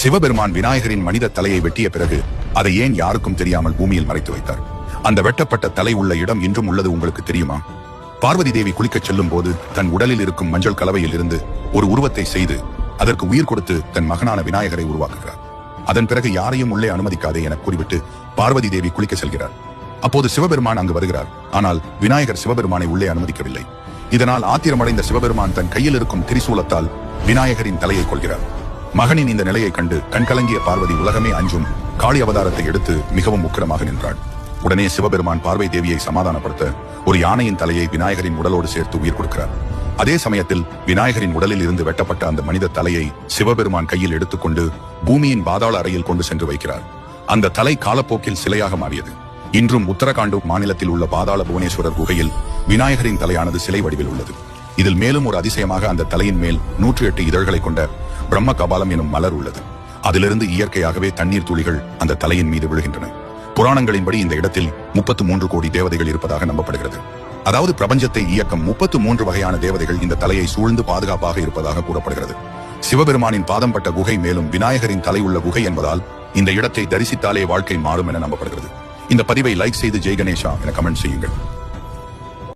சிவபெருமான் விநாயகரின் மனித தலையை வெட்டிய பிறகு அதை ஏன் யாருக்கும் தெரியாமல் பூமியில் மறைத்து வைத்தார்? அந்த வெட்டப்பட்ட தலை உள்ள இடம் இன்றும் உள்ளது உங்களுக்கு தெரியுமா? பார்வதி தேவி குளிக்கச் செல்லும் போது தன் உடலில் இருக்கும் மஞ்சள் கலவையில் இருந்து ஒரு உருவத்தை செய்து அதற்கு உயிர் கொடுத்து தன் மகனான விநாயகரை உருவாக்குகிறார். அதன் பிறகு யாரையும் உள்ளே அனுமதிக்காதே என கூறிவிட்டு பார்வதி தேவி குளிக்க செல்கிறார். அப்போது சிவபெருமான் அங்கு வருகிறார். ஆனால் விநாயகர் சிவபெருமானை உள்ளே அனுமதிக்கவில்லை. இதனால் ஆத்திரமடைந்த சிவபெருமான் தன் கையில் இருக்கும் திரிசூலத்தால் விநாயகரின் தலையை கொள்கிறார். மகனின் இந்த நிலையை கண்டு கண்கலங்கிய பார்வதி உலகமே அஞ்சும் காளி அவதாரத்தை எடுத்து மிகவும் உக்கிரமாக நின்றாள். உடனே சிவபெருமான் பார்வதி தேவியை சமாதானப்படுத்த ஒரு யானையின் தலையை விநாயகரின் உடலோடு சேர்த்து உயிர் கொடுக்கிறார். அதே சமயத்தில் விநாயகரின் உடலில் இருந்து வெட்டப்பட்ட அந்த மனித தலையை சிவபெருமான் கையில் எடுத்துக்கொண்டு பூமியின் பாதாள அறையில் கொண்டு சென்று வைக்கிறார். அந்த தலை காலப்போக்கில் சிலையாக மாறியது. இன்றும் உத்தரகாண்ட் மாநிலத்தில் உள்ள பாதாள புவனேஸ்வரர் குகையில் விநாயகரின் தலையானது சிலை வடிவில் உள்ளது. இதில் மேலும் ஒரு அதிசயமாக அந்த தலையின் மேல் 108 இதழ்களை கொண்ட பிரம்ம கபாலம் எனும் மலர் உள்ளது. அதிலிருந்து இயற்கையாகவே தண்ணீர் துளிகள் அந்த தலையின் மீது விழுகின்றன. புராணங்களின்படி இந்த இடத்தில் 33 கோடி தேவதைகள் இருப்பதாக நம்பப்படுகிறது. அதாவது பிரபஞ்சத்தை இயக்கம் 33 வகையான தேவதைகள் இந்த தலையை சூழ்ந்து பாதுகாப்பாக இருப்பதாக கூறப்படுகிறது. சிவபெருமானின் பாதம் பட்ட குகை மேலும் விநாயகரின் தலை உள்ள குகை என்பதால் இந்த இடத்தை தரிசித்தாலே வாழ்க்கை மாறும் என நம்பப்படுகிறது. இந்த பதிவை லைக் செய்து ஜெய் கணேஷா என கமெண்ட் செய்யுங்கள்.